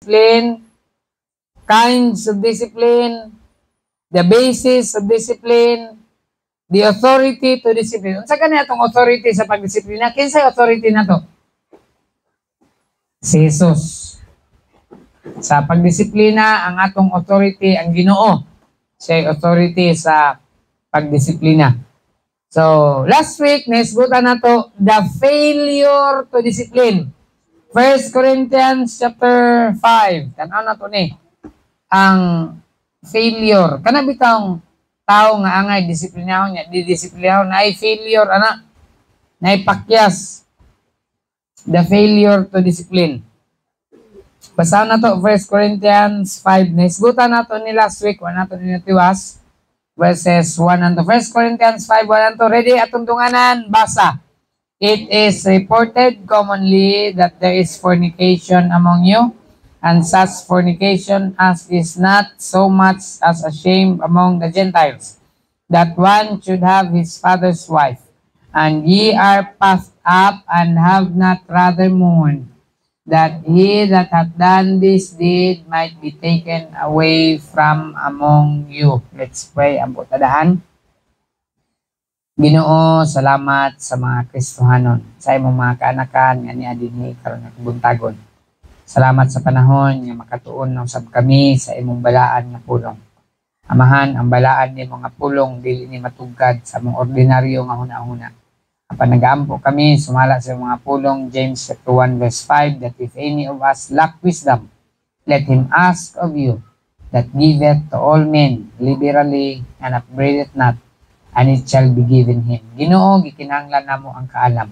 discipline, kinds of discipline, the basis of discipline, the authority to discipline. Unsa kaniya itong authority sa pagdisiplina? Kinsay authority na to? Si Jesus. Sa pagdisiplina, ang atong authority, ang Ginoo. Siya authority sa pagdisiplina. So, last week, naisgutan na to, the failure to discipline. 1 Corinthians chapter 5. Tanaw na to ni. Ang failure. Kanabitang tao nga angay disiplinaho niya, didisiplinaho na ay failure, ana, na ipakyas. The failure to discipline. Basa na to, 1 Corinthians 5. Naisgutan na to ni last week, wala na to ninatiwas. Verses 1 and 2. 1 Corinthians 5, 1 and 2. Ready? Atong dunganan, basa. It is reported commonly that there is fornication among you, and such fornication as is not so much as a shame among the Gentiles, that one should have his father's wife. And ye are puffed up, and have not rather mourned, that he that hath done this deed might be taken away from among you. Let's pray. Ang butadahan. Ginoo, salamat sa mga Kristohanon, sa imong mga kaanakan nga niya dinhi karon nga buntagon. Salamat sa panahon nga makatuon na usab kami sa imong balaan nga pulong. Amahan, ang balaan ni mga pulong dili ni matugkad sa mga ordinaryo nga hunahuna. Apan nagaampo kami, sumala sa mga pulong, James 1 verse 5, that if any of us lack wisdom, let him ask of you, that giveth to all men liberally, and upbraideth not, and it shall be given him. Ginoo, gikinahanglan namo ang kaalam.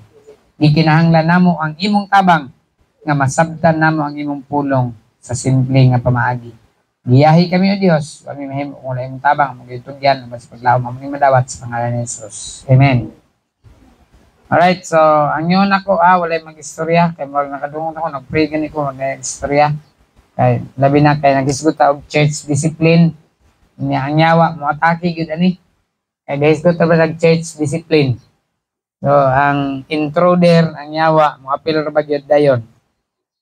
Gikinahanglan namo ang imong tabang, nga masabtan namo ang imong pulong sa simple nga pamaagi. Giyahi kami o Dios, kami mahimo kung wala imong tabang, magitugyan, mas paglaom ang madawat sa pangalan ni Jesus. Amen. Alright, so ang yun ako, wala mag-istorya. Kaya mga nakadungon ako, nag-pray gani ko, mag-istorya. Kaya labi na, kaya nag-isgot ako church discipline. Ang yawa, mo atake yun ani. Kaya nag-isgot ako nag-church discipline. So, ang intruder, ang yawa, mo apil ba yun dayon.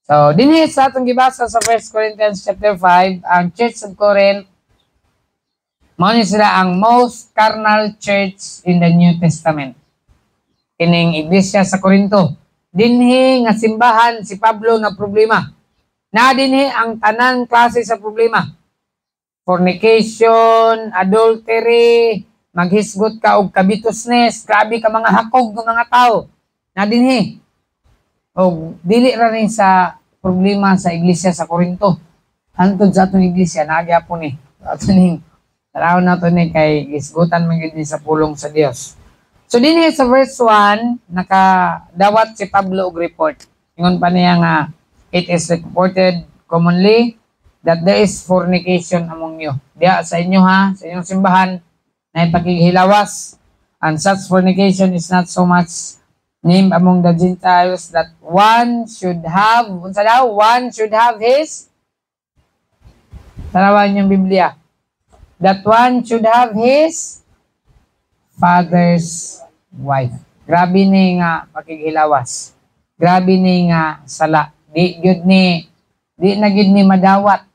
So, dinhi sa atong gibasa sa 1 Corinthians chapter 5, ang Church of Corinth, muna sila ang most carnal church in the New Testament. Kining iglesia sa Corinto. Dinhi nga simbahan si Pablo na problema. Na dinhi ang tanan klase sa problema. Fornication, adultery, maghisgot ka og kabitosness, grabe ka mga hakog ng mga tao. Na dinhi. O dili ra rin sa problema sa iglesia sa Corinto. Hantod sa atong iglesia nagyapon ni. Ato ning taraw na to ni kay gisgutan man gyud sa pulong sa Dios. So dinhi sa verse 1 nakadawat si Pablo og report. Ingon pa niya nga it is reported commonly that there is fornication among you. Diya sa inyo ha, sa inyong simbahan na ipakighilawas. And such fornication is not so much named among the Gentiles that one should have, unsa daw? One should have his, tarawan yung Biblia, that one should have his father's wife. Grabe ni nga pakighilawas. Grabe ni nga sala. Di na gyud ni madawat.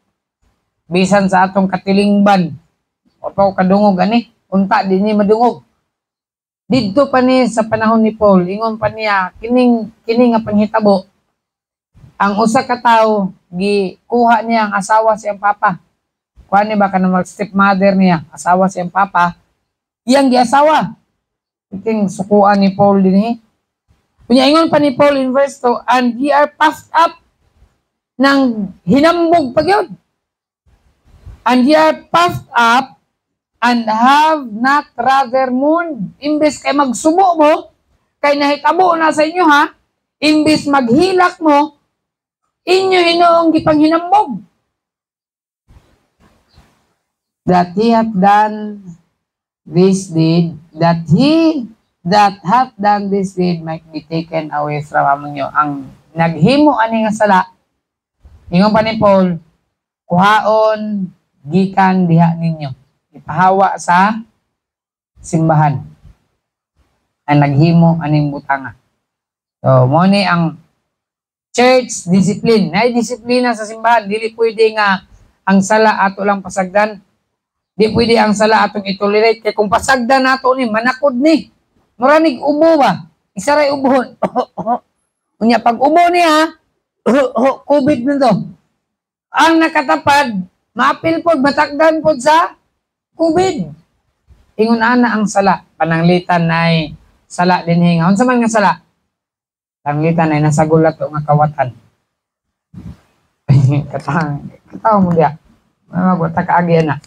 Bisan sa atong katilingban. O kadungog ani, unta di ni madungog. Didto pa ni sa panahon ni Paul, ingon pa niya kining nga panghitabo. Ang usa ka tawo gikuha niya ang asawa siyang papa. Kuha ni ba kanang stepmother niya, asawa siyang papa. Iyang giasawa. Iting sukuan ni Paul din eh. Kunya ingon pa ni Paul in verse 2, and ye are puffed up ng hinambog pa gyud. And ye are puffed up and have not rather mourned. Imbes kay magsubo mo, kay nahitabo na sa inyo ha, imbes maghilak mo, inyo inoong gipanghinambog. That he hath done this deed, that he that hath done this deed might be taken away from among you. Ang naghimo ani nga sala, ingon pa ni Paul, kuhaon gikan diha ninyo, ipahawa sa simbahan. Ang naghimo aning butanga. So mo ni ang church discipline. Nay disiplina sa simbahan, dili pwede nga ang sala ato lang pasagdan. Di pwede ang sala atong itolerate kay kung pasagdan nato ni manakod ni. Muranig ubo ba? Isa ray ubon. Unya pag ubo niya, COVID na to. Ang nakatapad, maapil pod, matakdan pod sa COVID. Ingon ana ang sala, pananglitan ay sala din hinga. Unsa man nga sala? Pananglitan ay nasa gulat o nga kawatan. Katawa mo diya. Magwata kaagi na.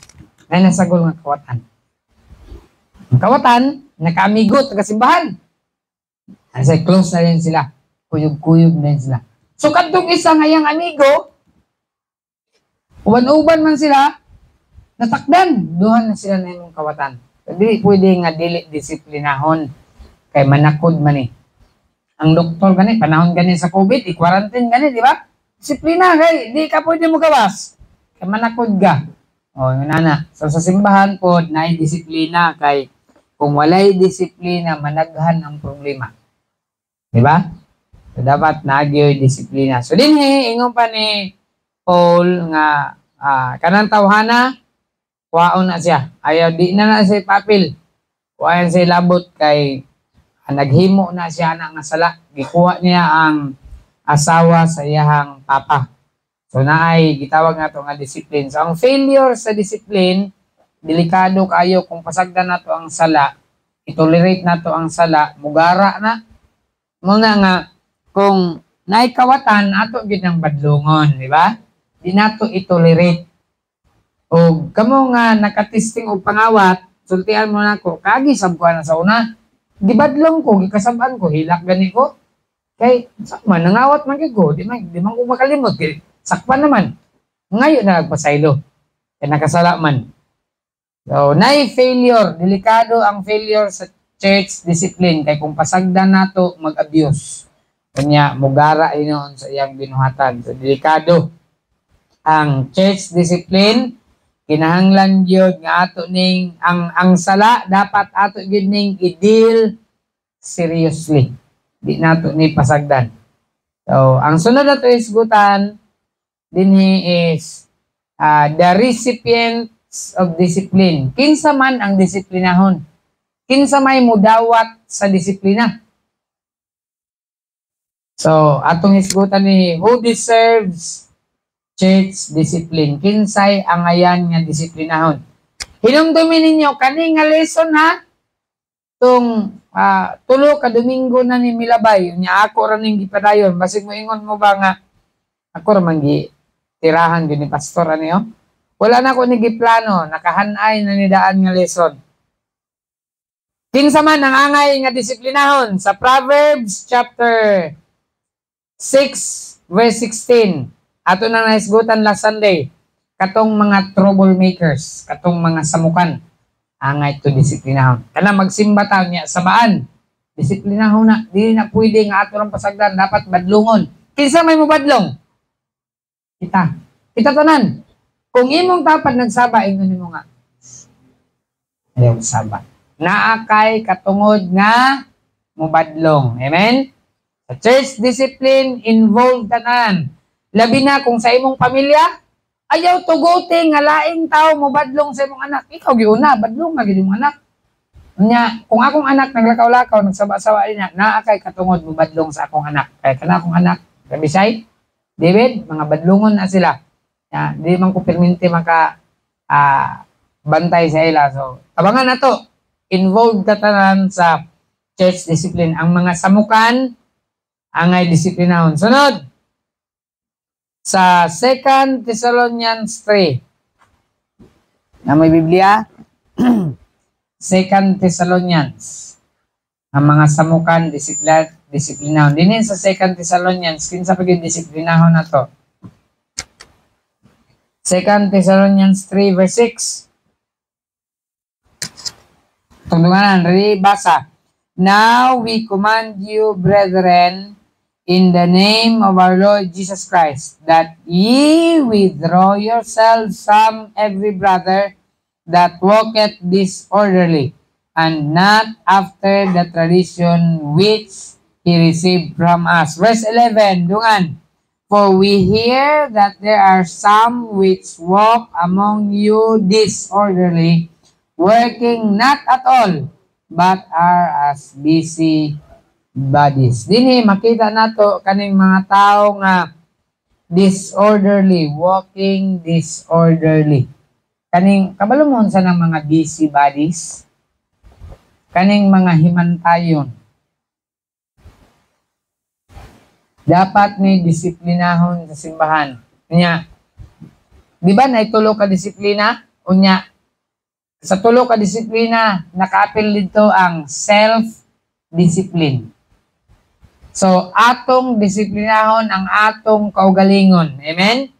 Ay nasa gulat nga kawatan. Ang kawatan, nakaamigo, taga-simbahan. Kasi close na rin sila. Kuyog-kuyog na rin sila. So, kadtong isa ngayang amigo, uban-uban man sila, natakdan. Duhan na sila na yung kawatan. Hindi pwede nga dili disiplinahon kay manakod man eh. Ang doktor gani, panahon gani sa COVID, i-quarantine gani, di ba? Disiplina kay, di ka pwede mo gawas. Kay manakod ka. O, yun na. So, sa simbahan po, na disiplina kay kung walay disiplina, managhan ang problema. Di ba? So, dapat nagyoy disiplina. So, din ingon pa ni Paul nga kanang tawhana, kuhaon na siya. Ayaw, di na siya papil. Kuhaon siya labot kay naghimo na siya na nga sala. Gikuha niya ang asawa sa iyahang papa. So, naay gitawag nga ito nga discipline. So, ang failure sa discipline, delikado kayo kung pasagdan na to ang sala, itolerate na to ang sala, mugara na. Muna nga, kung naikawatan, ato gid ng badlungon, di ba? Di nato itolerate. O kamo nga nakatisting og pangawat, sultian mo na ko, kagi sabkuan na sa una, gibadlong ko, gikasaban ko, hilak gani ko. Kay, sakman, nangawat man ko, di man ko makalimot, sakpan naman. Ngayon na nagpasaylo, kaya nakasala man. So, failure, delikado ang failure sa church discipline, kay kung pasagdan nato mag-abuse. Kanya, mugara inoon sa iyang binuhatan. So, delikado ang church discipline, kinahanglan yun nga ato ning ang sala dapat ato yun ning i-deal seriously. Di nato ni pasagdan. So, ang sunod na to isgutan din is the recipients of discipline. Kinsa man ang disiplinahon. Kinsa may mudawat sa disiplina. So, atong isgutan ni who deserves church discipline. Kinsay ang ayan nga disiplinahon. Hinumdumin ninyo, kani nga lesson ha, itong tulo ka Domingo na ni Milabay, niya ako rin gipadayon, basig mo ingon mo ba nga, ako rin tirahan yun ni pastor, ano yun? Wala na ko nigiplano, nakahanay na nidaan nga lesson. Kinsa man ang angay nga disiplinahon sa Proverbs chapter 6 verse 16. Ato na naisgutan last Sunday. Katong mga troublemakers, katong mga samukan, angay to disiplinahon. Kana magsimba tayo niya sabaan. Disiplinahon na, di na pwede nga ato lang pasagdan, dapat badlungon. Kinsa may mobadlong? Kita. Kita tanan. Kung imong tapad nagsaba, ingon mo nga. Ayaw saba. Naakay katungod nga mobadlong. Amen? Sa church discipline, involved tanan. Labi na kung sa imong pamilya, ayaw tugote nga laing tao mo badlong sa imong anak. Ikaw giuna, badlong nga gid imong anak. Nya, kung akong anak naglakaw-lakaw, nagsaba-sawa niya, naakay katungod mo badlong sa akong anak. Kaya kana akong anak, Rabisay, David, mga badlongon na sila. Ya, di man ko perminti maka bantay sa ila. So, tabangan na to. Involved ka tanan sa church discipline. Ang mga samukan, angay disiplinahon. Sunod, sa 2 Thessalonians 3. Na may Biblia, 2 Thessalonians. Ang mga samukan, disiplinahon. Dinin sa 2 Thessalonians, kinsa pa yung disiplinahon na to? 2 Thessalonians 3 verse 6. Tungtunganan, basa. Now we command you, brethren, in the name of our Lord Jesus Christ, that ye withdraw yourselves from every brother that walketh disorderly, and not after the tradition which He received from us. Verse 11, dungan. For we hear that there are some which walk among you disorderly, working not at all, but are as busy bodies. Dinhi makita nato kaning mga tao nga disorderly, walking disorderly. Kaning kabalumon sa ng mga busy bodies, kaning mga himantayon. Dapat ni disiplinahon sa simbahan. Unya, di ba na tulo ka disiplina? Unya, sa tulo ka disiplina, nakaapil dito ang self-discipline. So, atong disiplinahon ang atong kaugalingon. Amen?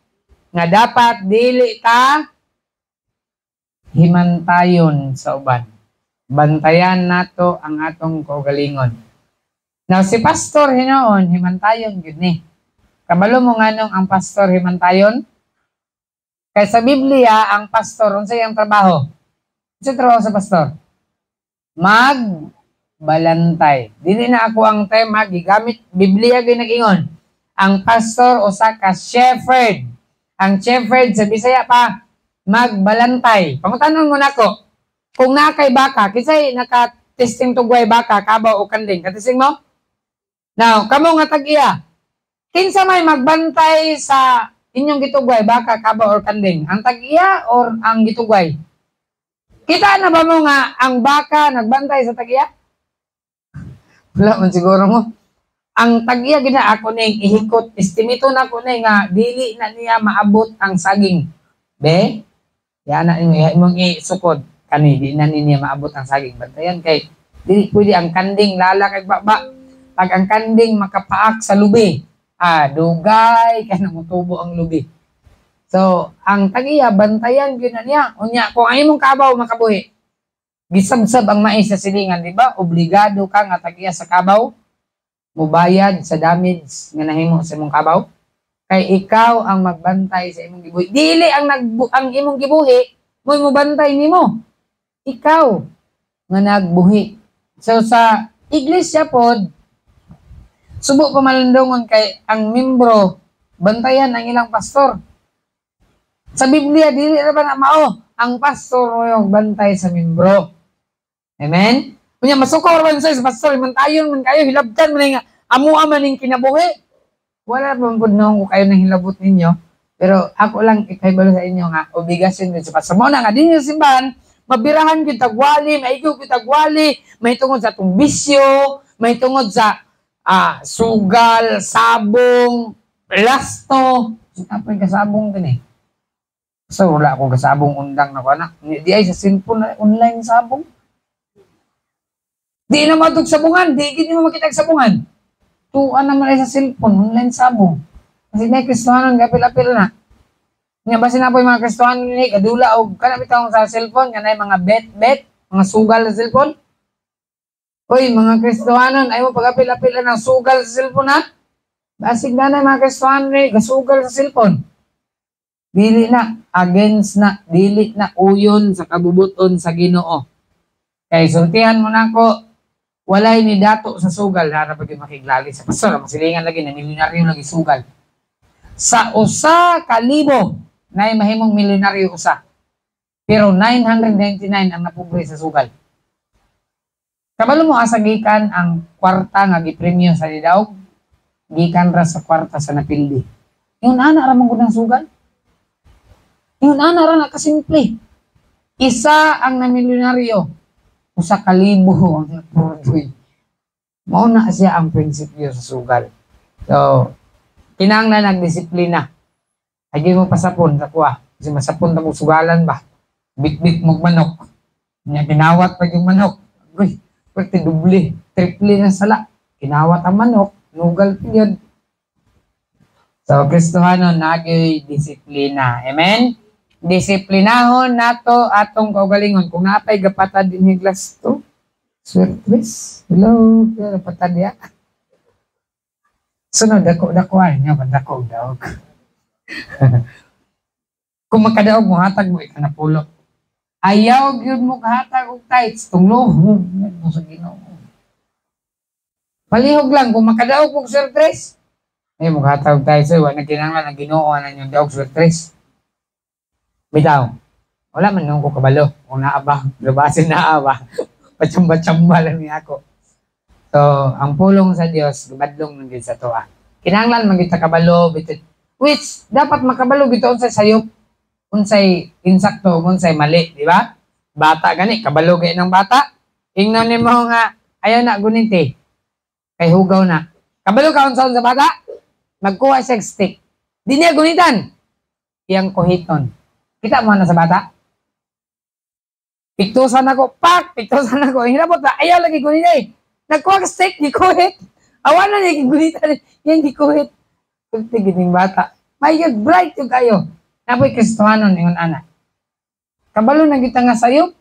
Nga dapat dili ta himantayon sa uban. Bantayan nato ang atong kaugalingon. Now, si pastor hinoon, himantayon yun ni. Kabalo mo nga nung ang pastor himantayon? Kaya sa Biblia, ang pastor, unsa yung trabaho? Unsa trabaho sa pastor? Magbalantay. Dili na ako ang tema, gigamit Biblia ginag-ingon. Ang pastor usa ka shepherd. Ang shepherd sa Bisaya pa, magbalantay. Pangutanon mo nako. Kung nakay baka, kisay naka-testing tugway baka, kabaw o kanding. Katising mo? Now, kamo nga tag-iya. Kinsa may magbantay sa inyong gitugway, baka, kabaw or kanding? Ang tag-iya or ang gitugway? Kita na ba mo nga ang baka nagbantay sa tag-iya? Wala man siguro mo. Ang tag-iya gina ako ning ihikot, estimito na ko ning nga dili na niya maabot ang saging. Be? Ya na imong isukod kani di na niya maabot ang saging. Bantayan kay dili pwede ang kanding lala kay baba. Pag ang kanding makapaak sa lubi, dugay kay namutubo ang lubi. So, ang tag-iya bantayan gyud na niya. Unya kung ay imong kabaw makabuhi. Gisabsab ang mais sa silingan, di ba? Obligado ka nga tag-iya sa kabaw mubayad sa damage nga nahimo sa imong kabaw. Kay ikaw ang magbantay sa imong gibuhi. Dili ang imong gibuhi mo bantay nimo. Ikaw nga nagbuhi. So sa iglesia pod subo pa malandongon kay ang membro bantayan ang ilang pastor. Sa Biblia dili ra ba na mao ang pastor mo yung bantay sa membro. Amen? Kunya masuko ra sa pastor mantayon man kayo hilabtan man nga amo man ning kinabuhi. Wala man pud no kayo nang hilabot ninyo. Pero ako lang ipahibalo sa inyo nga obligasyon din sa pastor. Mao na nga dinhi sa simbahan mabirahan gyud tagwali, maigo gyud tagwali, may tungod sa tong bisyo, may tungod sa sugal, sabong, lasto. Apoy kasabong din eh. So, wala akong kasabong undang na ko na. Di ay sa cellphone na online sabong. Di na matog sabungan. Di gini mo makita sabungan. Tuan naman ay sa cellphone, online sabong. Kasi may Kristohanon, kapil-apil na. Nga ba sinapoy mga Kristohanon ni kadula o kanapitang sa cellphone, kanay mga bet, mga sugal sa cellphone. Uy, mga Kristohanon, ay mo pag-apil-apil ng sugal sa cellphone ha? Basig na na mga Kristohanon ni gasugal sa cellphone. Dili na, against na, dili na uyon sa kabubuton sa Ginoo. Kaya sultihan mo na ko, walay ni dato sa sugal, na pag makiglali sa pastor, masilingan lagi, na milyonaryo lagi sugal. Sa usa kalibo, na mahimong milyonaryo usa. Pero 999 ang napobre sa sugal. Kabalo mo asa gikan ang kwarta nga gipremyo sa Didaog, gikan ra sa kwarta sa napildi. Yung ana ra man gud ang sugal. Yung ana ra na kasimple. Isa ang namilyonaryo, usa ka libo ang napobre. Mao na siya ang prinsipyo sa sugal. So, kinahanglan nagdisiplina. Agi mo pasapon sa kuha. Kasi masapon ta mo sugalan ba? Bit-bit mo manok. Nya kinawat pa yung manok. Uy, pwede doble, triple na sala. Kinawat ang manok, nugal pa yun. So, Kristohanon, nagay disiplina. Amen? Disiplinahon nato atong kaugalingon. Kung napay gapatad din yung glass to, swertres. Hello, gapatad ya. Sunod, dako-dakuan niya, dako daw. Kung makadaog mo, hatag mo, ikanapulo. Ayaw yun mo kahatag og tights, tunglo mo sa Ginoo. Palihog lang kung makadaog kog surprise. Ay maghatawag tayo sa wa nagkinahanglan ang Ginoo na yung daog surprise. Bitaw. Wala man nung ko kabalo. Kung naaba, lubasin na aba. Pachamba-chamba lang niya ako. So, ang pulong sa Dios gubadlong nang sa toa. Kinahanglan man kita kabalo bitit which dapat makabalo bitaw unsay sayop, unsay insakto, unsay mali, di ba? Bata gani, kabalo gay ng bata. Ingnon nimo nga ayaw na guniti. Kay hugaw na. Kabalo ka unsa sa bata? Magkuha siya stick. Di niya gunitan. Iyang kuhiton. Kita mo na sa bata? Piktusan ako, pak! Piktusan ako. Hinabot na, ayaw lagi gunitan. Nagkuha ka stick, di kuhit. Awan na niya gunitan. Yan di kuhit. Kunti gining bata. My God, bright yung kayo. Napoy Kristohanon, ingon anak. Kabalo na kita nga sayo.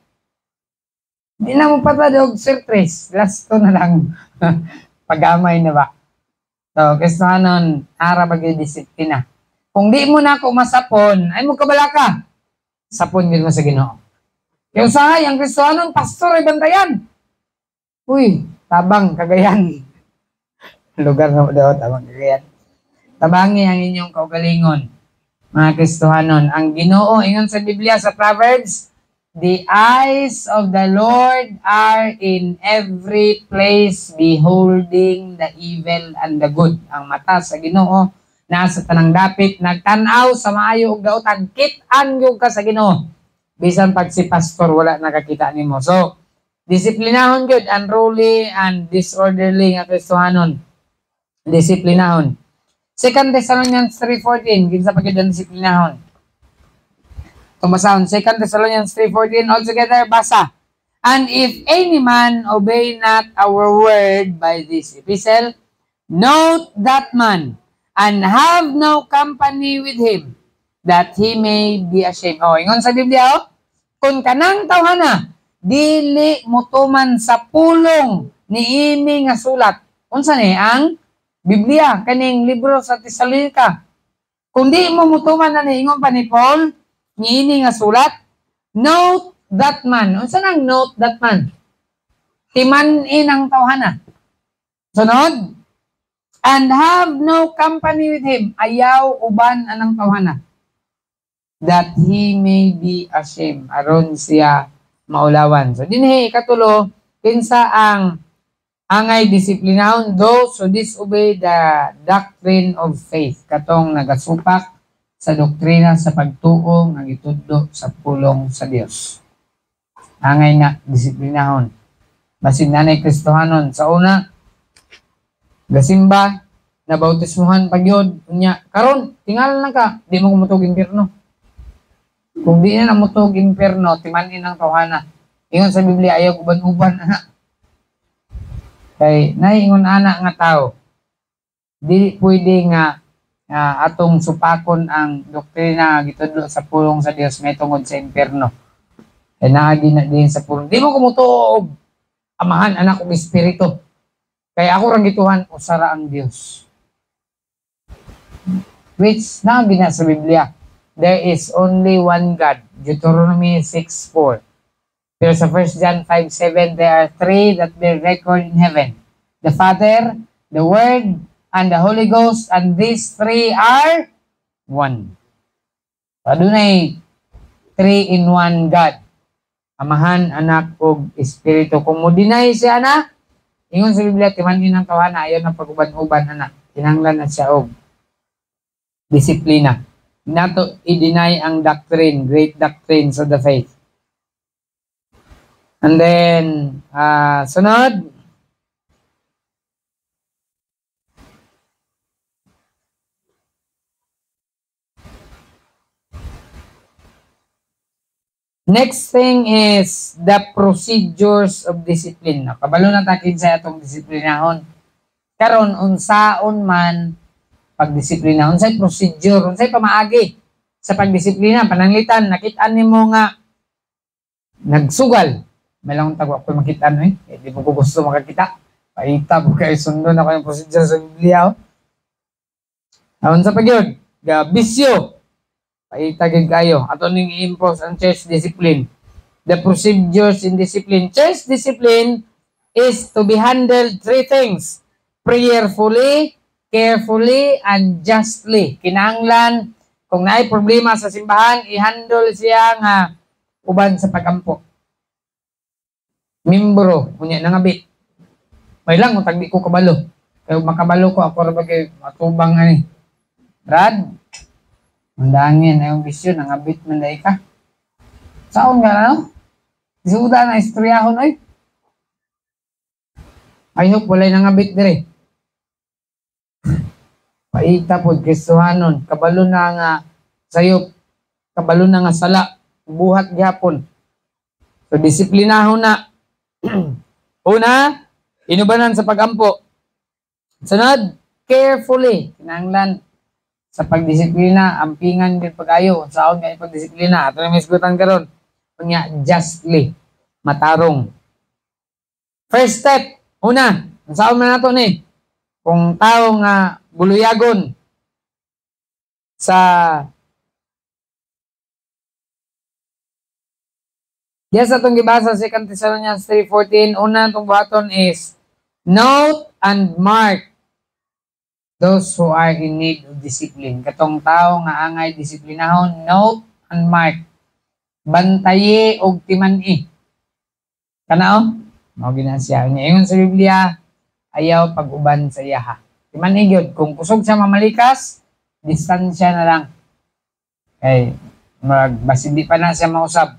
Di na mo patadog surprise. Last to na lang. Pagamay na ba? So, Kristohanon, ara bagay disiplina. Kung di mo na ako masapon, ay mo kabala ka. Sapon din mo sa Ginoo. Yung sahay, ang Kristohanon, pastor ay bantayan. Uy, tabang, Cagayan. Lugar na daw, tabang, Cagayan. Tabangi ang inyong kaugalingon, mga Kristohanon. Ang Ginoo, ingon sa Biblia, sa Proverbs, the eyes of the Lord are in every place, beholding the evil and the good. Ang mata sa Ginoo nasa tanang dapit, nagtanaw sa maayo ug daotan, kit-an gyud ka sa Ginoo. Bisan pag si pastor wala nakakita nimo. So, disiplinahon gyud, unruly and disorderly nga Kristohanon. Disiplinahon. 2 Thessalonians 3:14, kinsa pa gyud ang disiplinahon. Tumasahon, 2 Thessalonians 3:14, all together, basa. And if any man obey not our word by this epistle, note that man, and have no company with him, that he may be ashamed. Oh, ingon sa Biblia, oh, kung kanang tawhana, dili mutuman sa pulong ni ini nga sulat. Unsa ni ang Biblia, kaning libro sa Tesalonica. Kung di mo mutuman na ni ingon pa ni Paul, niini nga sulat, note that man. Unsa nang note that man? Timan-in ang tawhana. Sunod, and have no company with him. Ayaw uban anang tawhana. That he may be ashamed. Aron siya maulawan. So dinhi katulo, kinsa ang angay disiplinahon, those who disobey the doctrine of faith. Katong nagasupak sa doktrina sa pagtuo nga gitudlo sa pulong sa Dios. Angay na disiplinahon. Basin nanay Kristohanon sa una gasimba na bautismuhan pagyod unya karon tingal na ka di mo kumutog impierno. Kung di na namutog impierno timanin ang tawhana. Ingon sa Biblia ayaw uban-uban ana. Kay naiingon ana nga tao di pwede nga atong supakon ang doktrina gitudlo sa pulong sa Dios may tungod sa impierno. Kay naagi na din sa pulong. Di mo kumutuog amahan anak ug espiritu. Kay ako rang gituhan usara ang Dios. Which naagi na sa Biblia. There is only one God. Deuteronomy 6:4. Pero sa 1 John 5:7 there are three that bear record in heaven. The Father, the Word, and the Holy Ghost, and these three are one. Adunay 3-in-1 God. Amahan, anak, ug espiritu. Kung mo deny siya na, ingon sa Biblia, timanin ang tawhana, ayaw ng pag-uban-uban, anak. Kinahanglan na siya og disiplina. Nato i-deny ang doctrine, great doctrines of the faith. And then, sunod, next thing is the procedures of discipline. Kabalo na takin sa atong disiplinahon. Karon unsaon man pagdisiplina, unsay procedure, unsay pamaagi sa pagdisiplina, pananglitan, nakit-an nimo nga nagsugal. May lang tagwa ko makita-an di mo ko gusto makakita. Paita po kayo sundo na ko yung procedure sa Biblia. Unsa pa gyud? Bisyo. Paitagin kayo. Ato ning impose ang church discipline. The procedures in discipline. Church discipline is to be handled three things. prayerfully, carefully, and justly. Kinahanglan, kung naay problema sa simbahan, i-handle siya nga uban sa pagampo. Membro, kunya nangabit. May lang, kung tagdi ko kabalo. Kaya makabalo ko, ako rin bagay matubang ani. Brad, mandangin, ayong bisyo, nangabit man dahi ka. Saon nga na, no? Isuda na istoryahon, ay. I hope walay nangabit dire. Paita po, Kristohanon, kabalo na nga sayop, kabalo na nga sala, buhat gyapon. So, disiplinahon na. Una, inubanan sa pagampo. Sunod, carefully. Kinahanglan sa pagdisiplina, ampingan din pag-ayo. Saon nga pagdisiplina. Ato na may sigutan karon. Kunya, justly. Matarong. First step, una, saon man nato ni? Kung tao nga buluyagon sa yes, atong gibasa sa 2 Thessalonians 3:14, una itong buhaton is, note and mark those who are in need of discipline. Katong tao nga angay disiplinahon, note and mark. Bantaye og timani. Kanao? Mao gina siya. Ingon sa Biblia, ayaw pag-uban sa iya ha. Timani gyud, kung kusog siya mamalikas, distansya na lang. Okay, magbasindi pa na siya mausap.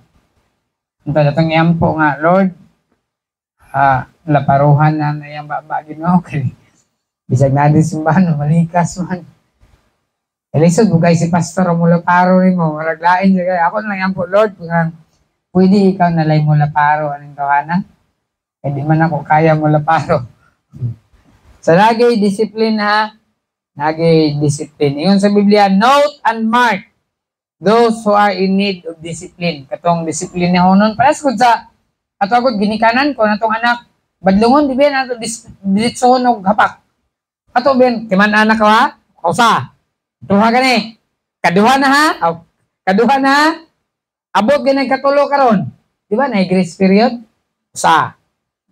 Ito datong iyampo nga, Lord, laparuhan na iyang baba Ginoo kay bisag na din simbahan, malikas man. Elisod, bugay si pastor mo laparo rin mo, maraglain siya. Ako na lang iyampo, Lord, pwede ikaw nalay mo laparo, anong tawanan? Eh di man ako kaya mo laparo. So, lagi discipline ha, lagi discipline. Ingon sa Biblia, note and mark those who are in need of discipline. Katong discipline na honon. Paras ko sa, ato agad ginikanan ko, natong anak, badlungon, di ba, nato ditsohon og hapak. Ato ben, timan anak ko ha, kausa, duha gani, kaduha na ha, kaduha na ha, abot ganang katulo karon. Di ba, na grace period? Sa,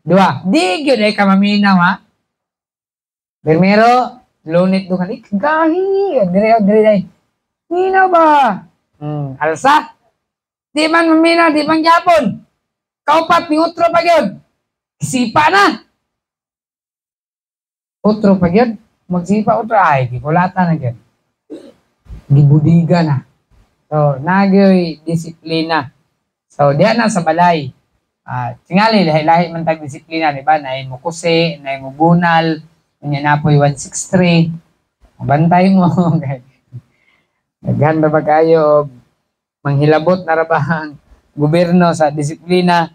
duha. Di yun ay kamaminaw ha. Primero, lunit doon kani, gahi, dire, minaw ba? Alsa. Di man mamina, di man gyapon. Kaupat ni utro pa gyud. Sipa na. Utro pa gyud. Magsipa utro ay gikulata na gyud. Gibudiga na. So, nagyoy disiplina. So, diyan na sa balay. Tingali lahi-lahi man tag disiplina, di ba? Nay mo kusi, nay mo bunal, unya na po'y 163. Bantay mo. Naghanda ba kayo manghilabot na rabahang gobyerno sa disiplina?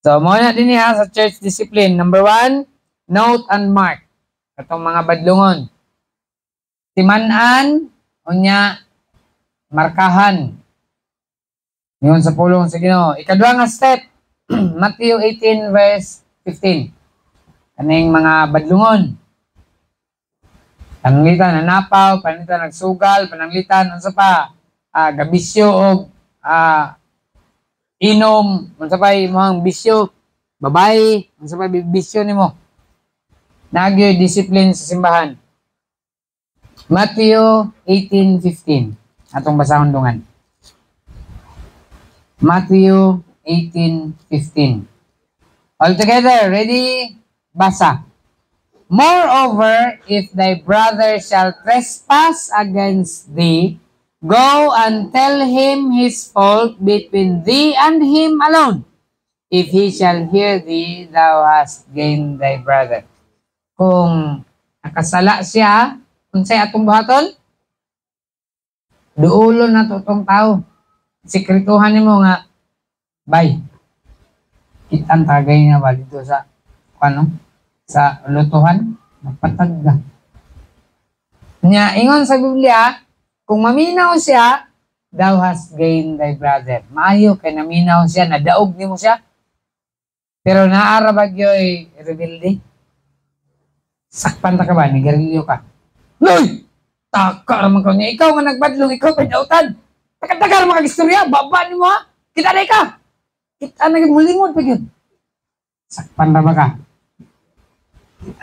So, muna din ha sa church discipline. Number 1, note and mark. Itong mga badlungon. Timanan, unya, markahan. Yun sa pulong sa Ginoo. Ikadwa nga step, Matthew 18 verse 15. Kaning mga badlungon. Pananglitan nanapaw, pananglitan nagsugal, pananglitan unsa pa, gabisyo og inom, unsa pa imong bisyo, babae, unsa pa bisyo nimo. Nagyoy discipline sa simbahan. Matthew 18:15. Atong basahon dungan. Matthew 18:15. All together, ready? Basa. Moreover, if thy brother shall trespass against thee, go and tell him his fault between thee and him alone. If he shall hear thee, thou hast gained thy brother. Kung nakasala siya, kung sa'y atong buhaton, duulon na itong tao. Sikrituhan mo nga, bay, kitang tagay nga ba dito sa, sa lutuhan, napatag na. Ingon sa Biblia, kung maminaw siya, thou hast gained thy brother. Maayo kay naminaw siya, nadaog ni mo siya. Pero naarabag yo'y rebelde. Sakpan ta ka ba? Nigarilyo ka. Loy! Taka naman ko niya. Ikaw nga nagbadlong, ikaw pa dautan. Taka-taka naman kag-istorya, baba ni mo ha. Kita na ka. Kita na mulingod pa yun. Sakpan na ba ka?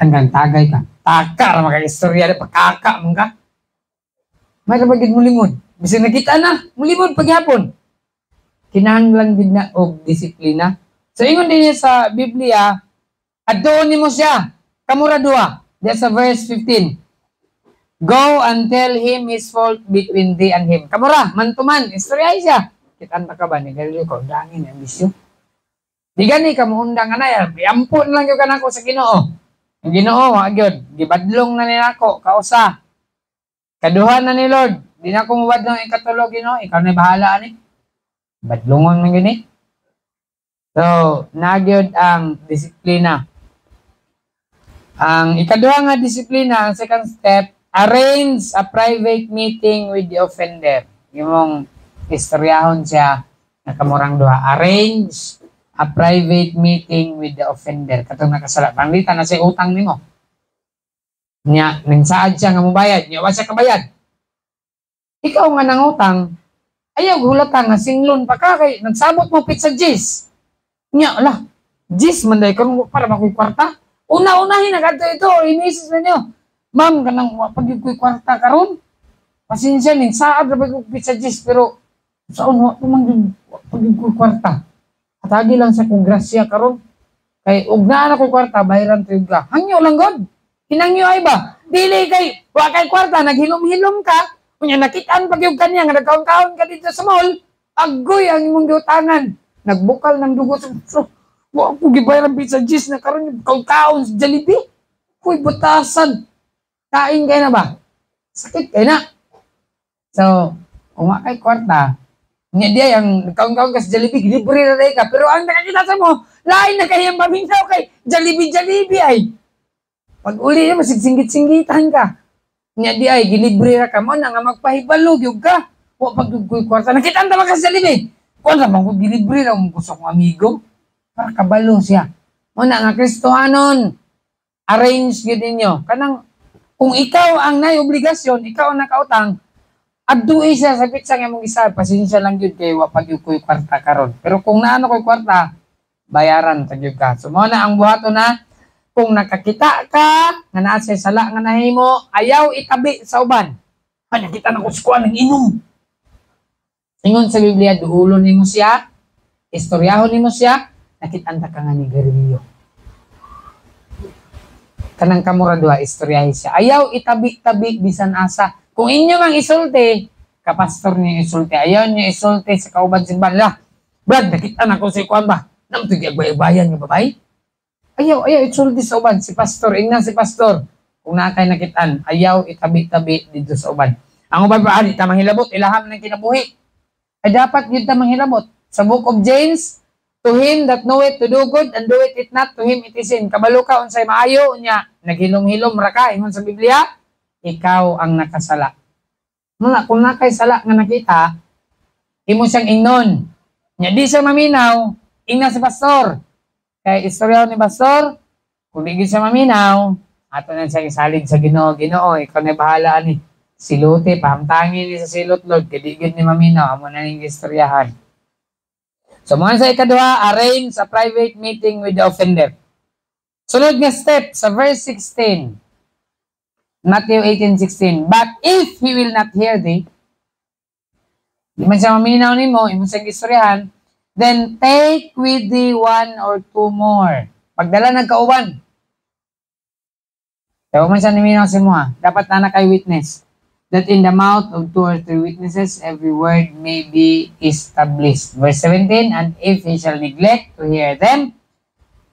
Hanggang tagay ka. Taka, maka-istorya na pagkaka mong ka. May nabagid mo limod. Bising nakita na, mulimod paghapon. Kinahanglan din na og disiplina. So, ingon din niya sa Biblia, at doon ni mo siya, kamura dua. That's sa verse 15. Go and tell him his fault between thee and him. Kamura, man to man, istoryahin siya. Kitaan ka ba ni Galileo ko, dangin, ambisyo. Di gani ka muundang ka na yan. Iampun lang yung kanako sa Ginoo. Ang Ginoo, agad, gibadlong na nila ako, kausa. Kaduhan na ni Lord. Di na ako mabadlong ikatulog, Ginoo. Ikaw na bahala, ani. Badlongon man gini. So, nagyod ang disiplina. Ang ikaduha nga disiplina, ang second step, arrange a private meeting with the offender. Yung istoryahon siya, nakamurang duha. Arrange a private meeting with the offender. Katong nakasala. Panglitan na siya utang nimo. Nya, nagsaad siya nga mubayad. Nya, wa siya kabayad. Ikaw nga nangutang, ayaw hulatan nga singlon pa ka kay nagsabot mo pizza G's. Nya, ala, G's manday karon para makoy kwarta. Una-unahin na kadto ito, imisis na niyo. Ma'am, kanang pag-koy kwarta karon. Pasensya ning saad ra pag pizza G's pero saon wa pag-koy kwarta. Atagi lang sa kong grasya karon. Kay ug naa na ko kwarta bayaran tuyod ka. Hangyo lang god. Hinangyo ay ba? Dili kay wa kay kwarta naghilom-hilom ka. Kunya nakitaan pag yung kanya nga nagkaon-kaon ka dito sa mall. Agoy ang imong giutangan. Nagbukal ng dugo sa wa ko gibayaran pizza G's na karon yung kaon sa Jollibee. Kuy butasan. Kain kay na ba? Sakit kay na. So, kung wa kay kwarta, nga diya yung kaon-kaon ka sa Jollibee, libre na rin ka. Pero ang nakakita sa mo, lain na kayang paminaw kay Jollibee ay. Pag uli niya, masigsingit-singgitan ka. Nga di ay, gilibre na ka mo na nga magpahibalog yung ka. O pag-kuy kwarta, nakita ang tama ka sa Jollibee. Kung naman ko gilibre na, kung gusto kong amigo. Para kabalo siya. O na nga, Kristohanon, arrange yun ninyo. Kanang, kung ikaw ang naiobligasyon, ikaw ang nakautang, abduin siya sa pizza nga mong isa, pasensya lang yun kay wapag yung ko'y kwarta karon. Pero kung naano ko'y kwarta, bayaran tag yun ka. So, muna ang buhato na, kung nakakita ka, nga nasa sala nga nahimo, ayaw itabi sa uban. Nakita na ko skuan ng inom. Ingon sa Biblia, duulon ni mo siya, istoryahon ni mo siya, nakitanda ka nga ni Galileo. Kanang kamura duha, istoryahin siya. Ayaw itabi-tabi bisan asa. Kung inyo mang isulti, kapastor niyo isulti. Ayaw niyo isulti sa kauban simbahan. Lah, Brad, nakita na ko si Kuan ba? Nang tigay-bayan nga babay? Ayaw isulti sa uban. Si pastor, ingnan si pastor. Kung nakay nakitaan, ayaw itabi-tabi dito sa uban. Ang uban ba, di tamang hilabot, ilaham ng kinabuhi. Ay dapat yun tamang hilabot. Sa book of James, to him that knoweth to do good and doeth it not, to him it is sin. Kabalo ka, unsay maayo niya, naghilom-hilom ra ka, ingon sa Biblia, ikaw ang nakasala. Muna, kung nakay sala nga nakita, imo siyang ingnon. Nya di siya maminaw, ingna si pastor. Kaya istorya ni pastor, kung di siya maminaw, ato na siya isalig sa Ginoo, Ginoo, ikaw na bahala ni. Siluti, pahamtangin ni sa silot, Lord, kadigid ni maminaw, amo na ning istoryahan. So, mga sa ikaduha, arrange a private meeting with the offender. Sunod nga step, sa verse 16, Matthew 18:16. But if he will not hear thee, di man siya maminaw ni mo, imo siyang istoryahan, then take with thee one or two more. Pagdala nagkauban. Kaya man siya naminaw si mo ha. Dapat na kay witness. That in the mouth of two or three witnesses, every word may be established. Verse 17, and if he shall neglect to hear them,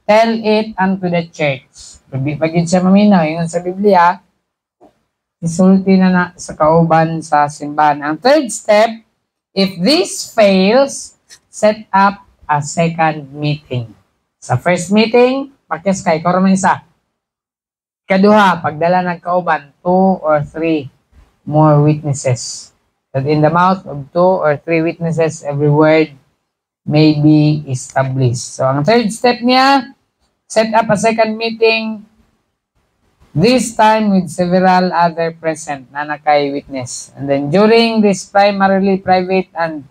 tell it unto the church. Pag yun siya maminaw, yun sa Biblia, isulti na sa kauban sa simbahan. Ang third step, if this fails, set up a second meeting. Sa first meeting, pakis kay korman isa. Kaduha, pagdala ng kauban, 2 or 3 more witnesses. That in the mouth of 2 or 3 witnesses, every word may be established. So, ang third step niya, set up a second meeting, this time with several other present na nakay-witness. And then during this primarily private and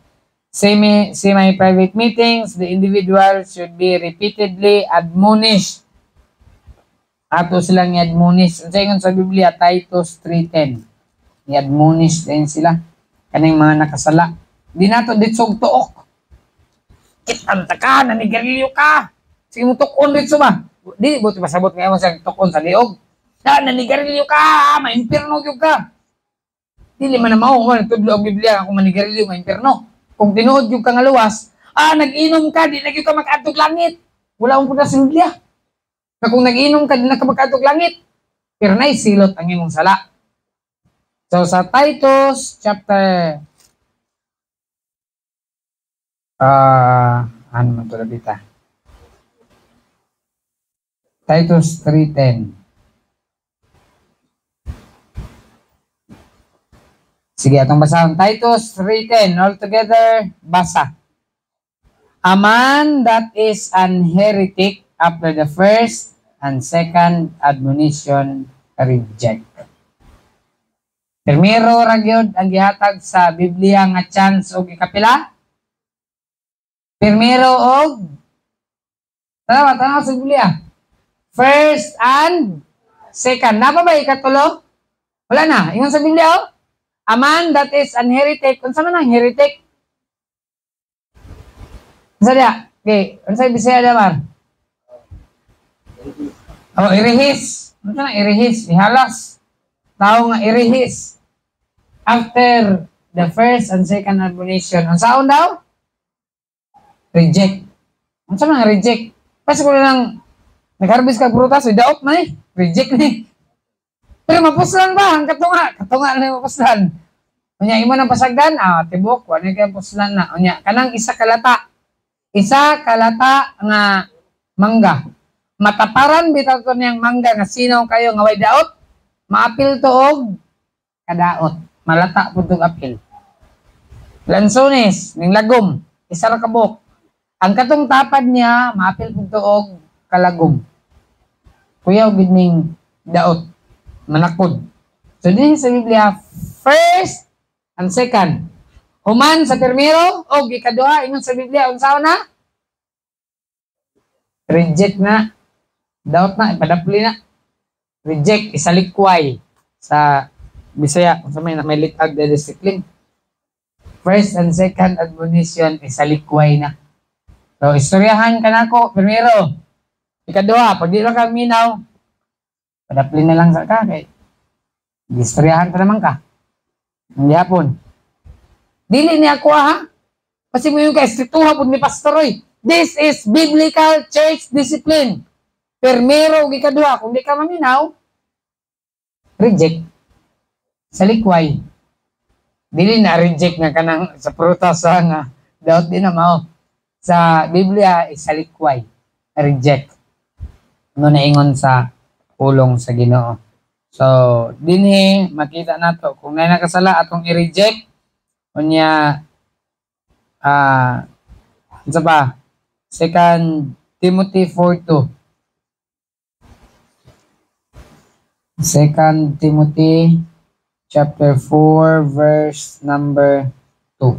semi-private meetings, the individual should be repeatedly admonished Ato silang i-admonish. Ang sayon sa Biblia, Titus 3:10. I-admonish din sila. Kaning mga nakasala. Di nato ditsog tuok. Kitanta ka, nanigarilyo ka. Sige mo tukon dito ba? Di, buti pasabot ngayon sa tukon sa liog. Nanigarilyo ka, ma-impirno yung ka. Dili man na mao kung nagtudlo ang Biblia kung manigarilyo ma-impirno. Kung tinuod yung ka nga luwas, nag-inom ka, di na ka mag-atog langit. Wala akong punta sa Biblia. Na kung nag-inom ka, di na ka mag-atog langit. Pero na silot ang imong sala. So sa Titus chapter ano man ito labita? Titus 3:10. Sige, atong basahon. Titus 3:10. All together, basa. A man that is an heretic after the first and second admonition reject. Primero ragyod ang gihatag sa Biblia nga chance og ikapila. Primero og tanaw sa Biblia. First and second. Napa ba ikatulo? Wala na. Ingon sa Biblia oh. A man that is an heretic. Unsa man ang heretic? Unsa dia? Okay, unsa Bisaya damar? Oh, irihis. Unsa na irihis? Ihalas. Tao nga irihis. After the first and second admonition. Unsaon daw? Reject. Unsa man reject? Kasi ko lang nag-harvest ka prutas, daot na eh. Reject na eh. Pero mapuslan ba? Ang katunga na yung mapuslan. Unya, imo ng pasagdan, tibok, wala kayo puslan na. Unya, kanang isa kalata nga mangga. Mataparan bitaw to niyang mangga nga sinaw kayo nga way daot, maapil to og kadaot. Malata po itong apil. Lansones, ning lagom, isa ra kabok. Ang katong tapad niya, maapil po to og kalagom. Kuyaw gid ning daot. Manakod. So, din sa Biblia, first and second. Human sa primero, o ikaduha, ingon sa Biblia, unsaon na? Reject na. Doubt na, ipadapli na. Reject, isalikway. Sa Bisaya, kung sa may litag na disiplin. First and second admonition, isalikway na. So, istoryahan ka na ko, primero. Ikaduha, pag di lang ka minaw, padapli na lang sa ka, kay gistoryahan pa naman ka. Hindi hapon. Dili niya ako ha. Kasi mo yung kaistituha po ni Pastoroy. This is biblical church discipline. Permero, ikaduha. Kung di ka maminaw, reject. Sa likway. Dili na reject nga kanang sa prutas nga daot din na mao. Sa Biblia, sa likway. Reject. Ano na ingon sa pulong sa Ginoo. So, dinhi makita nato kung may nakasala atong i-reject unya isa pa 2 Timothy 4:2. 2 Timothy chapter 4 verse number 2.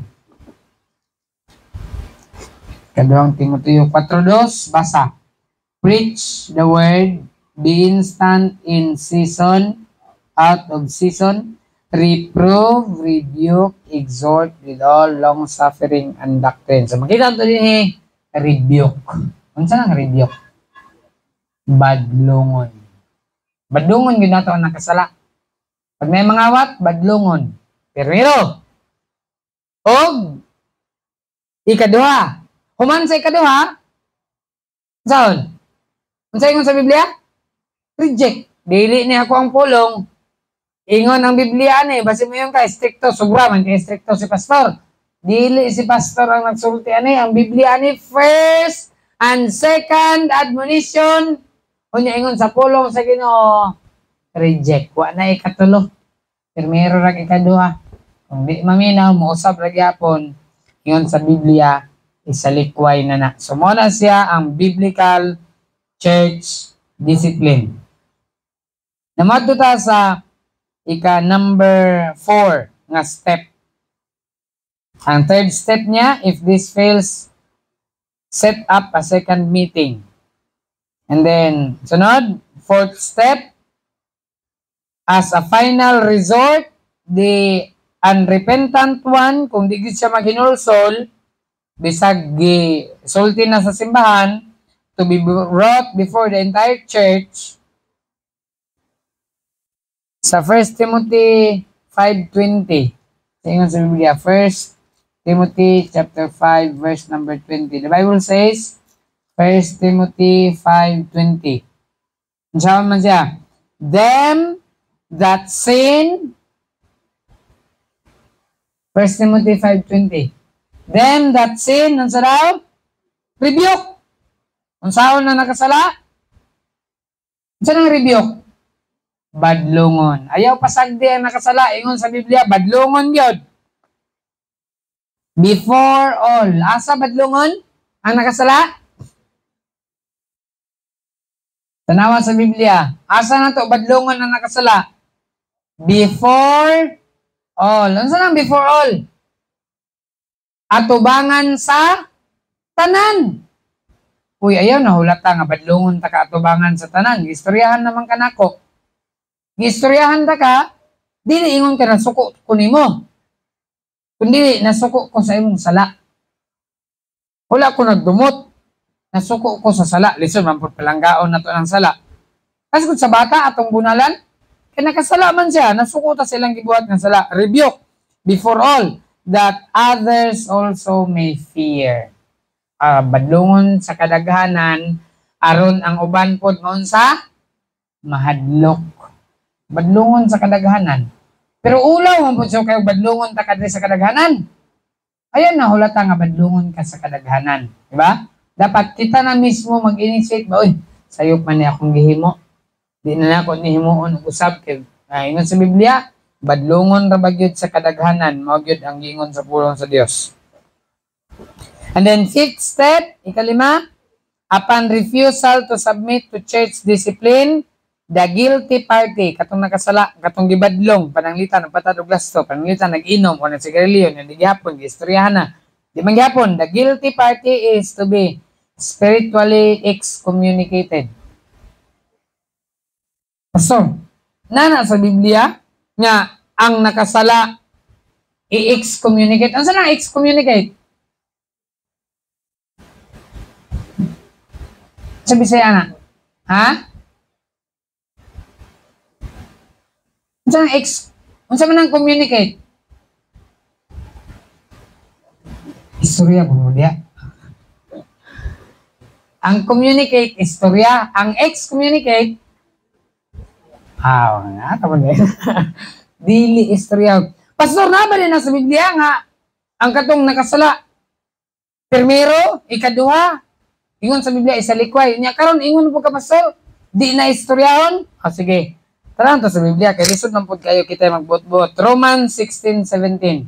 Kaduhang Timoteo 4:2 basa. Preach the word, be instant in season, out of season, reprove, rebuke, exhort with all long suffering and doctrine. So makita ito din rebuke. Unsa nang rebuke? Badlungon. Badlungon yun nato ang nakasala. Pag may mangawat, badlungon. Pero og ikaduha. Human sa ikaduha, saan? Unsa ingon sa Biblia? Reject. Dili ni ako ang pulong. Ingon ang Biblia ani, basi mo yung kay stricto, sobra man kay stricto si pastor. Dili si pastor ang nagsulti ani, ang Biblia ani first and second admonition. Unya ingon sa pulong sa Ginoo, reject. Wa na ikatulo. Primero ra ikaduha. Kung di maminaw mo usab ra gyapon, ingon sa Biblia isalikway na na. So mo na siya ang biblical church discipline. Namadto ta sa number 4 nga step. Ang third step niya, if this fails, set up a second meeting. And then, sunod, Fourth step, as a final resort, the unrepentant one, kung di gid siya maghinulsol, bisag sulti na sa simbahan, to be brought before the entire church. Sa 1 Timothy 5:20, tingnan sa Biblia, 1 Timothy chapter 5 verse number 20. The Bible says, 1 Timothy 5:20. Sabi man siya, them that sin, 1 Timothy 5:20. Them that sin, ano sa daw? Rebuke. Kung saan na nakasala? Saan ang rebuke? Badlungon. Ayaw pasagdi ang nakasala. Ingon sa Biblia, badlungon yun. Before all. Asa badlungon ang nakasala? Tanawa sa Biblia. Asa na to badlungon ang nakasala? Before all. Ano saan ang before all? Atubangan sa tanan. Uy, ayaw na hulata nga badlungon ta ka atubangan sa tanan. Istoryahan naman ka nako. Istoryahan ta ka, dili ingon ka nasuko ko nimo. Kundi nasuko ko sa imong sala. Wala ko nagdumot. Nasuko ko sa sala. Listen, mampod palanggaon na to ng sala. Kasi kung sa bata atong bunalan, kaya nakasala man siya, nasuko ta silang gibuhat ng sala. Rebuke before all, that others also may fear. Badlungon sa kadaghanan, aron ang uban pod maun sa mahadlok. Badlungon sa kadaghanan. Pero ulaw man po siya kayo badlungon ta kadre sa kadaghanan. Ayan na hulata nga badlungon ka sa kadaghanan, di ba? Dapat kita na mismo mag-initiate ba, uy, sayop man ni akong gihimo. Di na ako nihimuon og usab kay ingon sa Biblia, badlungon ra bagyod sa kadaghanan, mao gyud ang giingon sa pulong sa Dios. And then fifth step, ikalima, upon refusal to submit to church discipline, the guilty party, katong nakasala, katong gibadlong, pananglitan, patad og lasto, pananglitan, nag-inom, o nagsigarilyo, hindi gyapon, giistoryahan na. Di man gyapon, the guilty party is to be spiritually excommunicated. So, nana sa Biblia, nga, ang nakasala, i-excommunicate. Ano saan ang excommunicate? Sa Bisaya na. Ha? Unsa man ang communicate? Istorya po dia. Ang communicate istorya, ang excommunicate nga tapon din. Dili istorya. Pastor na ba din sa Biblia nga ang katong nakasala primero, ikaduha, ingon sa Biblia isalikway. Nya karon ingon po ka pastor, di na istoryahon? Sige. Tara to sa Biblia kay lisod man pud kayo kita magbot-bot. Romans 16:17.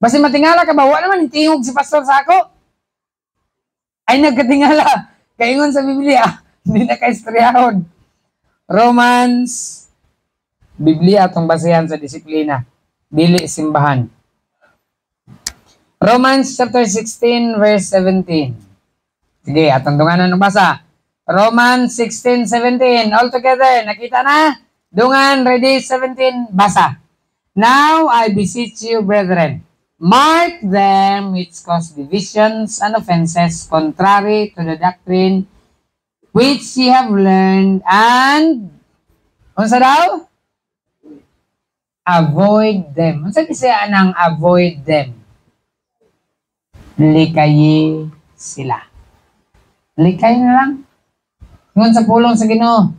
Basi matingala ka ba? Wala naman tingog si pastor sa ako. Ay nagkatingala. Kay ingon sa Biblia, hindi na ka-istoryahon. Romans, Biblia atong basehan sa disiplina. Dili simbahan. Romans chapter 16 verse 17. Sige, atong dunganan ng basa. Romans 16:17. All together, nakita na? Dungan, ready, 17, basa. Now I beseech you, brethren, mark them which cause divisions and offenses contrary to the doctrine which ye have learned, and unsa daw? Avoid them. Unsa kisaya nang avoid them? Likayi sila. Likay na lang. Ngun sa pulong sa Ginoo,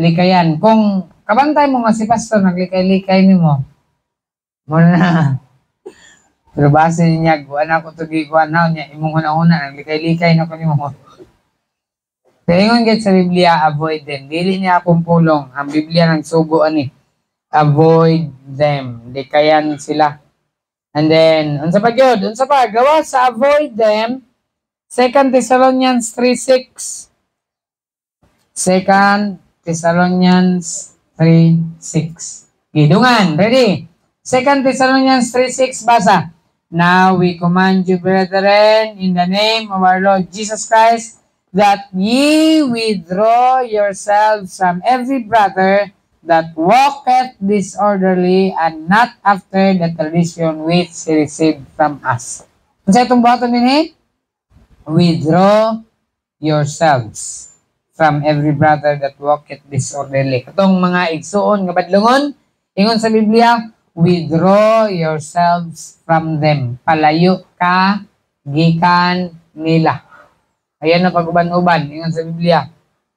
likayan. Kung kabantay mo nga si pastor, naglikay-likay ni mo, muna. Pero base niya, guwan ako ito gikuan na niya, imong una-una, naglikay-likay na ko ni mo. Kaya ingon sa Biblia, avoid them. Dili niya akong pulong. Ang Biblia nang sugo ani. Avoid them. Likayan sila. And then, unsa pa gyud? Unsa pa? Gawa sa avoid them, 2 Thessalonians 3:6. 2 Thessalonians 3:6. Gidungan, ready? 2 Thessalonians 3:6, basa. Now we command you, brethren, in the name of our Lord Jesus Christ, that ye withdraw yourselves from every brother that walketh disorderly and not after the tradition which he received from us. Kung sa itong buhaton din withdraw yourselves from every brother that walketh disorderly. Katong mga igsuon nga badlungon, ingon sa Biblia, withdraw yourselves from them. Palayo ka, gikan nila. Ayan na pag-uban-uban. Ingon sa Biblia,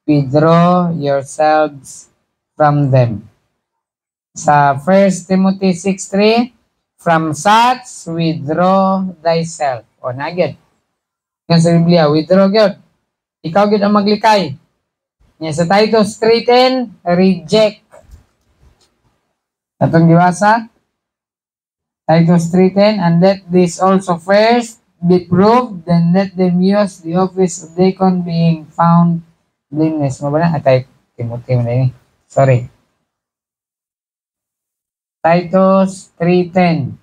withdraw yourselves from them. Sa 1 Timothy 6:3, from such withdraw thyself. O, nagyod. Ingon sa Biblia, withdraw gyud. Ikaw gyud ang maglikay. Yan sa Titus 3:10, reject. Atong giwasa, Titus 3:10, and let this also first be proved, then let them use the office of deacon being found blameless. Mo ba na? Atay, Timothy mo na yun. Sorry. Titus 3:10.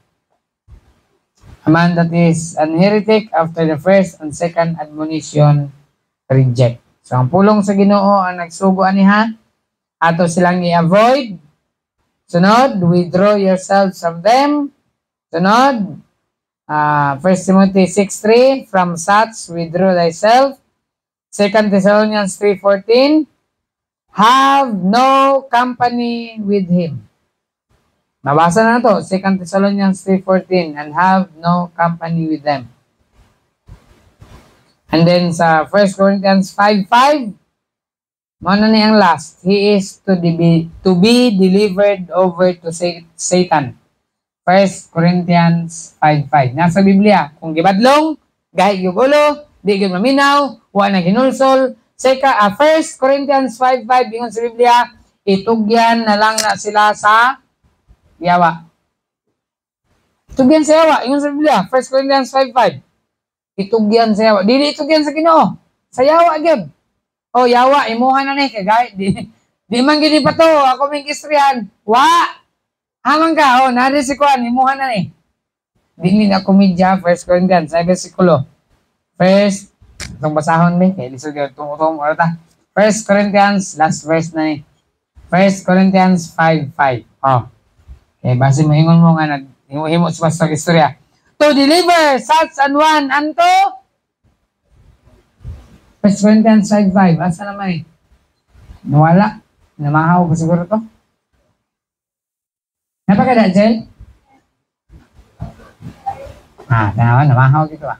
A man that is an heretic after the first and second admonition, reject. So, ang pulong sa Ginoo ang nagsugo aniha, ato silang i-avoid. Sunod, withdraw yourselves from them. Sunod, 1 Timothy 6:3, from such withdraw thyself. 2 Thessalonians 3:14, have no company with him. Nabasa na to, 2 Thessalonians 3:14, and have no company with them. And then sa 1 Corinthians 5:5, muna na ang last, he is to be delivered over to Satan. 1 Corinthians 5:5. Nasa Biblia, kung gibadlong, gahig yung ulo, di yung maminaw, wala na ginulsol. 1 Corinthians 5:5, ingon sa Biblia, itugyan na lang na sila sa yawa. Itugyan sa yawa, ingon sa Biblia, 1 Corinthians 5:5. Itugyan sa yawa. Dili itugyan sa Ginoo. Sa yawa, agad. O, yawa, imuha na ni, kagay. Di man gini pa to, ako may kisriyan. Wa! Hamang ka, nari si Kuan, imuha na ni. Dili na komedya, 1 Corinthians, sa versikulo. First, itong basahon ni, kaya lisod yun, itong orata. 1 Corinthians, last verse na ni. 1 Corinthians 5:5. Okay, base mo, ingon mo nga, himo sa pastor istorya. To deliver such an one unto 1 Corinthians 5:5. Asa naman eh? Nawala. Namahaw pa siguro to. Napakada, Jel? Namahaw dito ah.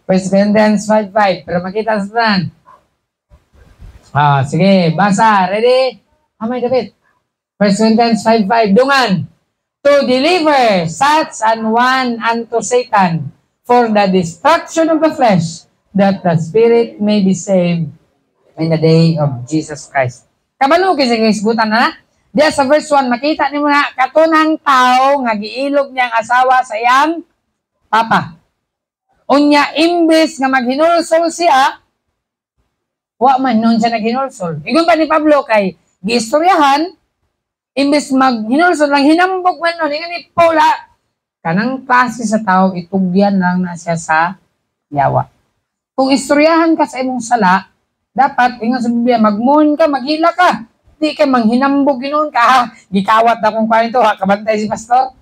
1 Corinthians 5:5. Pero makita sa saan. Sige, basa. Ready? May David. 1 Corinthians 5:5. Dungan. To deliver such an one unto Satan for the destruction of the flesh, that the spirit may be saved in the day of Jesus Christ. Kabalo kasi isgutan na. Diya sa verse 1, makita ni mo na katunang tao nga giilog niyang asawa sa iyang papa. Unya, imbes nga maghinulsol siya, wa man nun siya naghinulsol. Igon pa ni Pablo kay giistoryahan, imbes maghinulsol lang, hinambog man nun, ingan ni Paula, kanang klase sa tao, itugyan lang na siya sa yawa. Kung istoryahan ka sa imong sala, dapat, ingon sa Biblia, magmuhon ka, maghila ka. Di ka manghinambog ginoon ka, gikawat na kung paano ito, kabantay si pastor.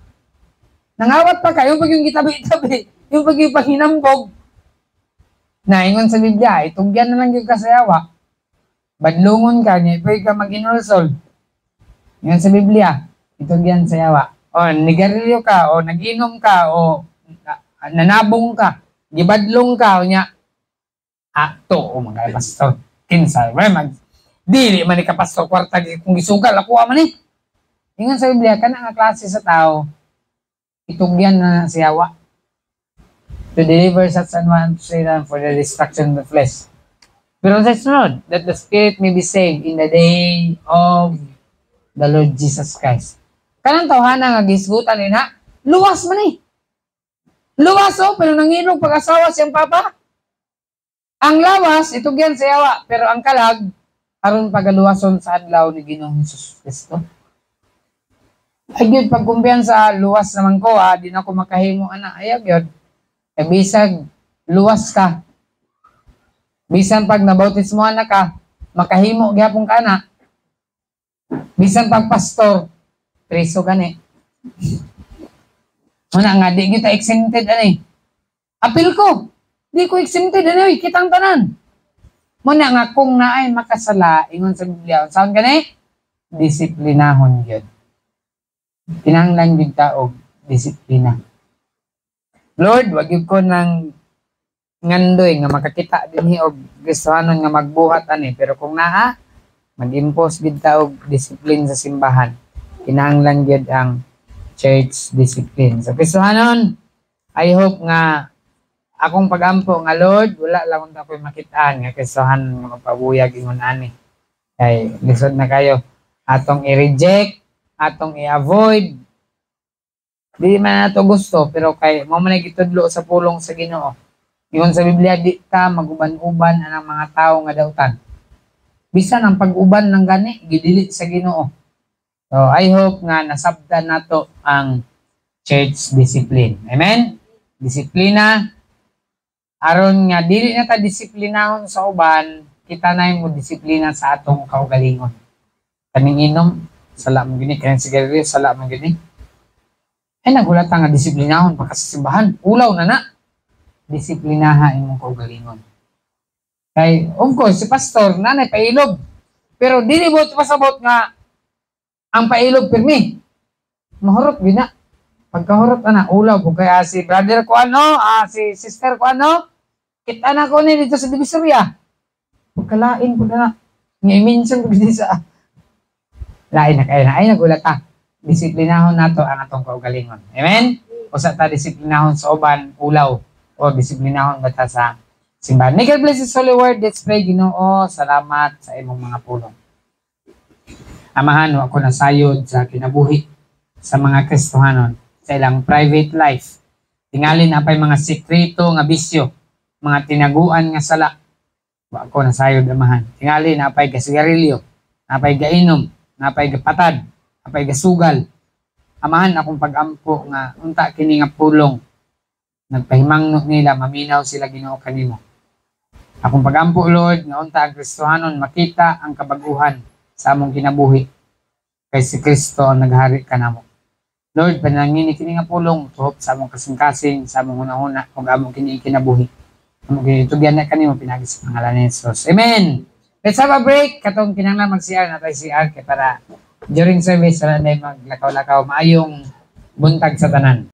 Nangawat pa ka, yung pag yung gitabi-tabi, yung pag yung panghinambog. Na, ingon sa Biblia, itugyan na lang yung kasayawa. Badlungon ka, niya, pwede ka maghinulsol. Ingon sa Biblia, itugyan sa yawa. O, nigarilyo ka, o naginom ka, o nanabong ka, gibadlong ka, o niya, to, mga pastor, kinsa, dili man ni ka pastor, kwarta, kung gisugal, ako man eh. Ingon sa Biblia, ka na nga klase sa tao, itugyan na sa yawa. To deliver such an one to Satan for the destruction of the flesh. Pero that's not, that the spirit may be saved in the day of the Lord Jesus Christ. Kanang tawhana nga gisgutan ni na, luwas man eh. Luwas pero nangilog pag-asawa siyang papa. Ang lawas, itugyan sa yawa, pero ang kalag, aron pagaluwason sa adlaw ni Ginoong Hesus Kristo. Ay yun, pagkumpiyan sa luwas naman ko, di na ako makahimo, anak, ayaw yun. Bisag, luwas ka. Bisan pag nabautismo na ka, makahimo gyapon ka na. Bisan pag pastor, preso gani. Muna nga, di kita exempted ani. Apil ko, di ko exempted ani, kitang tanan. Muna nga, kung naay makasala, ingon sa Biblia, saan gani? Disiplinahon yun. Kinahanglan yung taog, disiplina. Lord, wag yun ko ng ngandoy nga makakita din og gustuhanon nga magbuhat ani, pero kung naa mag-impose gid ta og discipline sa simbahan, kinahanglan gyud ang church discipline. So gustuhanon, I hope nga akong pagampo nga Lord, wala lang unta ko'y makitaan nga gustuhan nga magpabuyag ingon ani. Kay lisod na kayo atong i-reject, atong i-avoid. Di man nato gusto, pero kay mo man gitudlo sa pulong sa Ginoo. Ingon sa Biblia, di ta maguban-uban ang mga tao nga dautan. Bisan ang pag-uban ng gani, gidili sa Ginoo. So, I hope nga nasabdan nato ang church discipline. Amen? Disiplina. Aron nga, dili na ta disiplinahon sa uban, kita na mo disiplina sa atong kaugalingon. Kaning inom, sala mo gini. Kaning sigarilyo, sala mo gini. Ay, nagulat nga disiplinahon pagkasimbahan. Ulaw na na. Disiplinaha imong kaugalingon. Kay, of course, si pastor, nanay pailog. Pero dili mo pasabot nga ang pailog pirmi. Mahurot yun na. Pagkahurot na, ulaw po kaya si brother ko si sister ko kita na ko ni dito sa Divisoria. Pagkalain ko na. Ngayon ko dito sa lain na kayo na. Ay, nagulat ta. Disiplinahon nato ang atong kaugalingon. Amen? O sa ta disiplinahon sa uban, ulaw. O disiplinahon ba ta sa simbahan. May God bless His holy word. Let's pray, Ginoo. Salamat sa imong mga pulong. Amahan, ako nasayod sa kinabuhi sa mga Kristohanon sa ilang private life. Tingalin na pa'y mga sekreto nga bisyo, mga tinaguan nga sala. Ako nasayod, amahan. Tingalin na pa'y kasigarilyo, na pa'y gainom, na pa'y gapatad, na pa'y gasugal. Amahan, akong pag-ampo nga unta kini nga pulong. Nagpahimangno nila, maminaw sila Ginoo kanimo. Akong pagampo, Lord, nga unta ang Kristohanon makita ang kabaguhan sa among kinabuhi. Kay si Kristo ang naghari kanamo. Lord, panangini kini nga pulong tuhop sa among kasing-kasing, sa among hunahuna, kung among kini kinabuhi. Among kinitugyan na kanimo pinagi sa pangalan ni Jesus. Amen. Let's have a break. Katong kinahanglan mag-CR na tayo CR kay para during service wala na maglakaw-lakaw maayong buntag sa tanan.